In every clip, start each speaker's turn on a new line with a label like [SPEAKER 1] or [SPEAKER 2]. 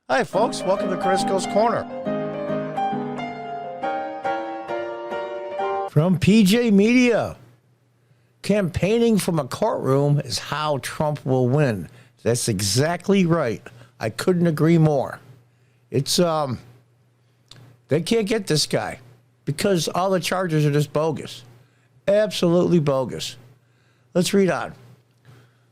[SPEAKER 1] Hi, folks. Welcome to Crisco's Corner. From PJ Media. Campaigning from a courtroom is how Trump will win. That's exactly right. I couldn't agree more. It's, they can't get this guy because all the charges are just bogus. Absolutely bogus. Let's read on.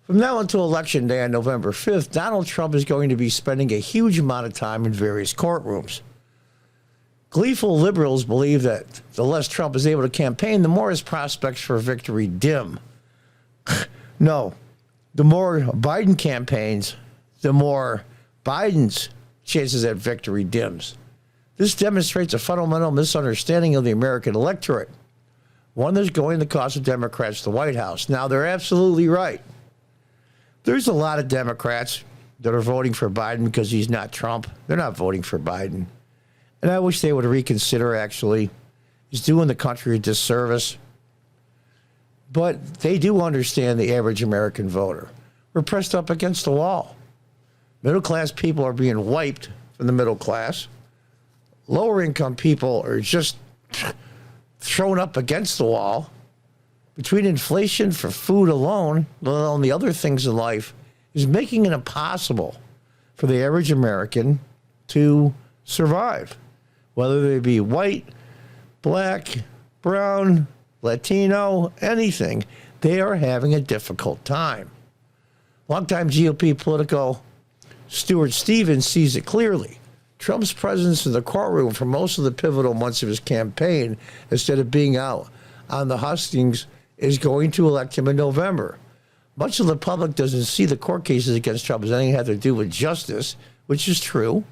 [SPEAKER 1] From now until Election Day on November 5th, Donald Trump is going to be spending a huge amount of time in various courtrooms. Gleeful liberals believe that the less Trump is able to campaign, the more his prospects for victory dim. No, the more Biden campaigns, the more Biden's chances at victory dims. This demonstrates a fundamental misunderstanding of the American electorate, one that's going to cost the Democrats the White House. Now, they're absolutely right. There's a lot of Democrats that are voting for Biden because he's not Trump. They're not voting for Biden. And I wish they would reconsider, actually. He's doing the country a disservice. But they do understand the average American voter. We're pressed up against the wall. Middle-class people are being wiped from the middle class. Lower-income people are just thrown up against the wall. Between inflation for food alone, let alone the other things in life, is making it impossible for the average American to survive. Whether they be white, black, brown, Latino, anything, they are having a difficult time. Longtime GOP political Stuart Stevens sees it clearly. Trump's presence in the courtroom for most of the pivotal months of his campaign, instead of being out on the hustings, is going to elect him in November. Much of the public doesn't see the court cases against Trump as anything to have to do with justice, which is true.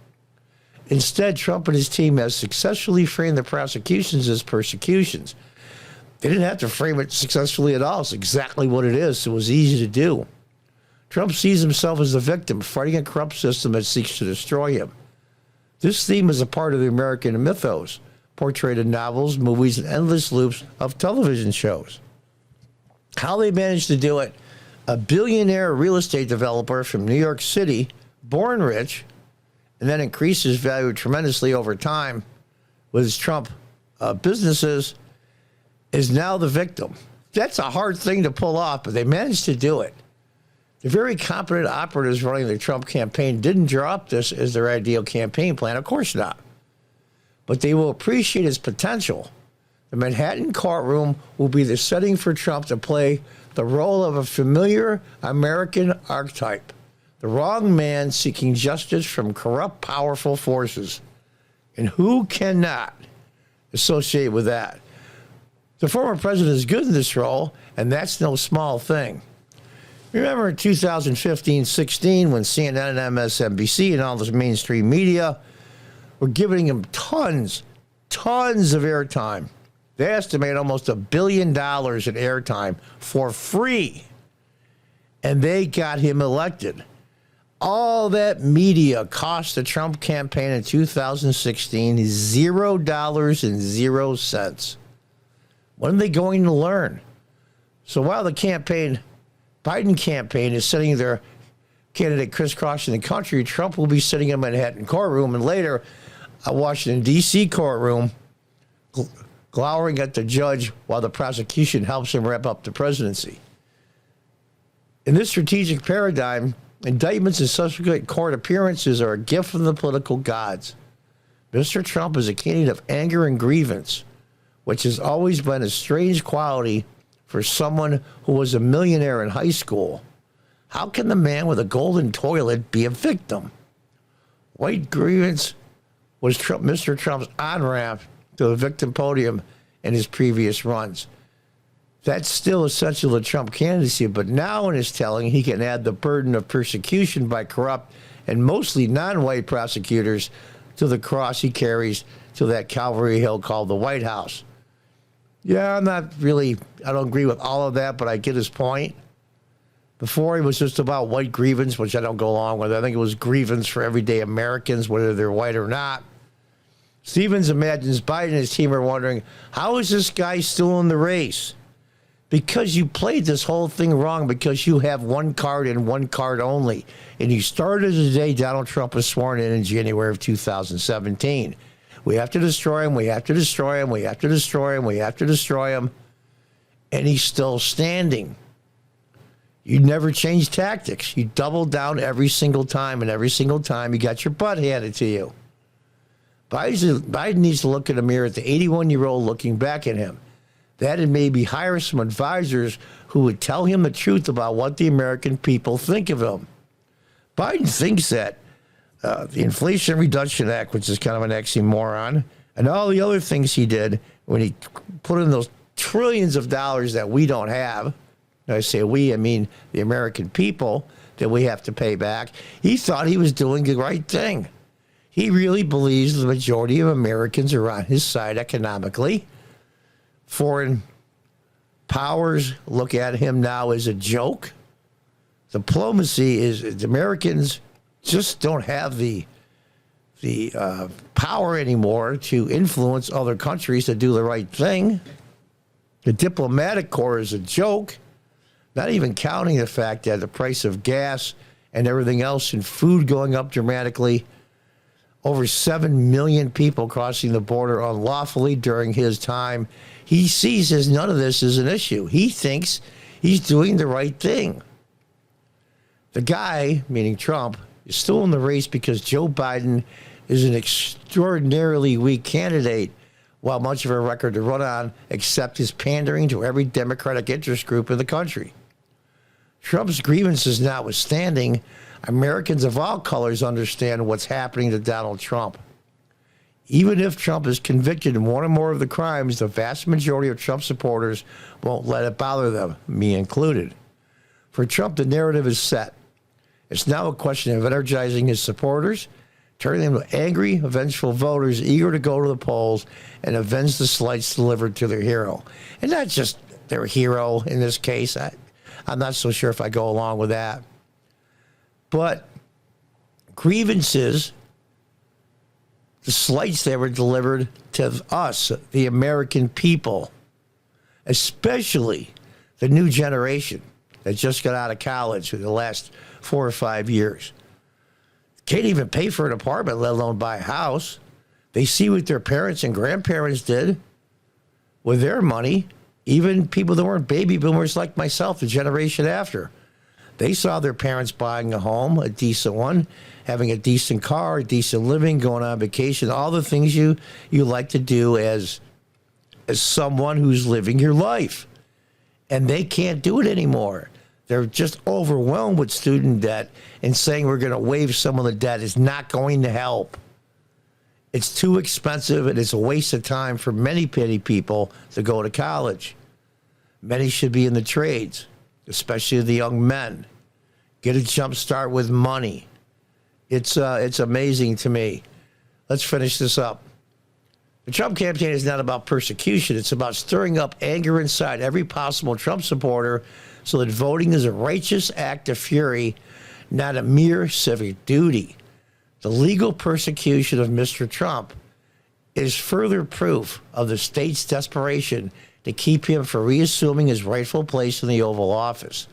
[SPEAKER 1] Instead, Trump and his team have successfully framed the prosecutions as persecutions. They didn't have to frame it successfully at all. It's exactly what it is, so it was easy to do. Trump sees himself as a victim, fighting a corrupt system that seeks to destroy him. This theme is a part of the American mythos, portrayed in novels, movies, and endless loops of television shows. How they managed to do it, a billionaire real estate developer from New York City, born rich, and then increased his value tremendously over time with his Trump businesses, is now the victim. That's a hard thing to pull off, but they managed to do it. The very competent operatives running the Trump campaign didn't draw up this as their ideal campaign plan. Of course not. But they will appreciate its potential. The Manhattan courtroom will be the setting for Trump to play the role of a familiar American archetype, the wrong man seeking justice from corrupt, powerful forces. And who cannot associate with that? The former president is good in this role, and that's no small thing. Remember in 2015-16 when CNN and MSNBC and all this mainstream media were giving him tons of airtime. They estimate almost $1 billion in airtime for free. And they got him elected. All that media cost the Trump campaign in 2016 $0.00. When are they going to learn? So while the Biden campaign is sitting their candidate crisscrossing the country, Trump will be sitting in a Manhattan courtroom and later a Washington, D.C. courtroom glowering at the judge while the prosecution helps him wrap up the presidency. In this strategic paradigm, indictments and subsequent court appearances are a gift from the political gods. Mr. Trump is a candidate of anger and grievance, which has always been a strange quality for someone who was a millionaire in high school. How can the man with a golden toilet be a victim? White grievance was Mr. Trump's on-ramp to the victim podium in his previous runs. That's still essential to Trump candidacy, but now in his telling, he can add the burden of persecution by corrupt and mostly non-white prosecutors to the cross he carries to that Calvary Hill called the White House. Yeah, I don't agree with all of that, but I get his point. Before, it was just about white grievance, which I don't go along with. I think it was grievance for everyday Americans, whether they're white or not. Stevens imagines Biden and his team are wondering, how is this guy still in the race? because you played this whole thing wrong, because you have one card and one card only. And you started the day Donald Trump was sworn in January of 2017. We have to destroy him, we have to destroy him, we have to destroy him, we have to destroy him. And he's still standing. You never change tactics. You double down every single time, and every single time you got your butt handed to you. Biden needs to look in the mirror at the 81-year-old looking back at him. That and maybe hire some advisors who would tell him the truth about what the American people think of him. Biden thinks that the Inflation Reduction Act, which is kind of an oxymoron, and all the other things he did when he put in those trillions of dollars that we don't have. I say we, I mean the American people, that we have to pay back. He thought he was doing the right thing. He really believes the majority of Americans are on his side economically. Foreign powers look at him now as a joke. Diplomacy is, the Americans just don't have the power anymore to influence other countries to do the right thing. The diplomatic corps is a joke, not even counting the fact that the price of gas and everything else and food going up dramatically. Over 7 million people crossing the border unlawfully during his time. He sees as none of this is an issue. He thinks he's doing the right thing. The guy, meaning Trump, is still in the race because Joe Biden is an extraordinarily weak candidate, while much of a record to run on, except his pandering to every Democratic interest group in the country. Trump's grievances notwithstanding, Americans of all colors understand what's happening to Donald Trump. Even if Trump is convicted in one or more of the crimes, the vast majority of Trump supporters won't let it bother them, me included. For Trump, the narrative is set. It's now a question of energizing his supporters, turning them to angry, vengeful voters eager to go to the polls and avenge the slights delivered to their hero. And not just their hero in this case. I'm not so sure if I go along with that. But grievances, the slights that were delivered to us, the American people, especially the new generation that just got out of college in the last 4 or 5 years, can't even pay for an apartment, let alone buy a house. They see what their parents and grandparents did with their money. Even people that weren't baby boomers like myself, the generation after. They saw their parents buying a home, a decent one, having a decent car, a decent living, going on vacation, all the things you like to do as someone who's living your life. And they can't do it anymore. They're just overwhelmed with student debt, and saying we're going to waive some of the debt is not going to help. It's too expensive, and it's a waste of time for many petty people to go to college. Many should be in the trades, especially the young men. Get a jump start with money. It's amazing to me. Let's finish this up. The Trump campaign is not about persecution. It's about stirring up anger inside every possible Trump supporter so that voting is a righteous act of fury, not a mere civic duty. The legal persecution of Mr. Trump is further proof of the state's desperation to keep him from reassuming his rightful place in the Oval Office.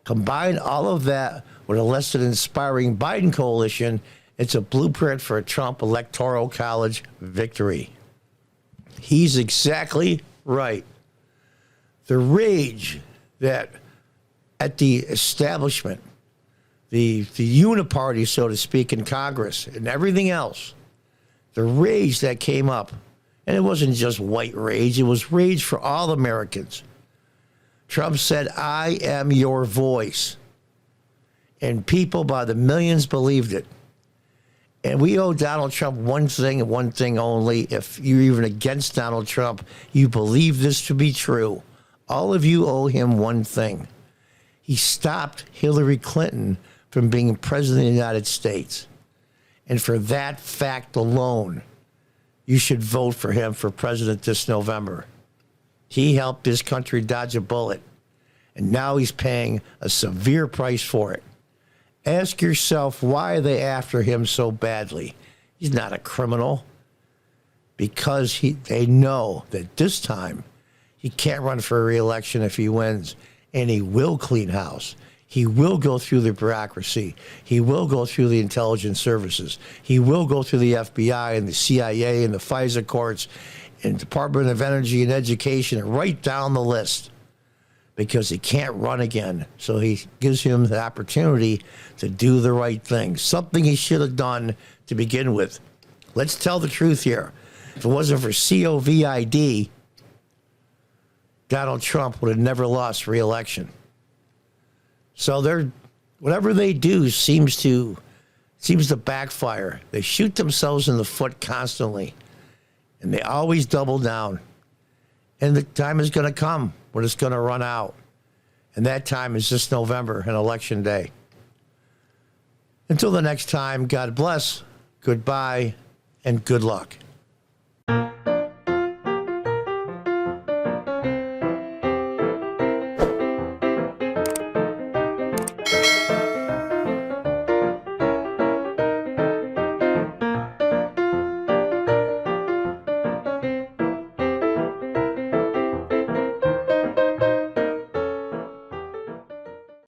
[SPEAKER 1] Combine all of that with a less than inspiring Biden coalition, it's a blueprint for a Trump Electoral College victory. He's exactly right. The rage that at the establishment, the uniparty, so to speak, in Congress and everything else, the rage that came up, and it wasn't just white rage, it was rage for all Americans. Trump said, "I am your voice." And people by the millions believed it. And we owe Donald Trump one thing and one thing only. If you're even against Donald Trump, you believe this to be true. All of you owe him one thing. He stopped Hillary Clinton from being president of the United States. And for that fact alone, you should vote for him for president this November. He helped this country dodge a bullet, and now he's paying a severe price for it. Ask yourself, why are they after him so badly? He's not a criminal. Because they know that this time he can't run for re-election if he wins, and he will clean house. He will go through the bureaucracy. He will go through the intelligence services. He will go through the FBI and the CIA and the FISA courts and Department of Energy and Education, and right down the list, because he can't run again. So he gives him the opportunity to do the right thing, something he should have done to begin with. Let's tell the truth here. If it wasn't for COVID, Donald Trump would have never lost re-election. So whatever they do seems to backfire. They shoot themselves in the foot constantly, and they always double down. And the time is going to come when it's going to run out. And that time is this November and Election Day. Until the next time, God bless, goodbye, and good luck.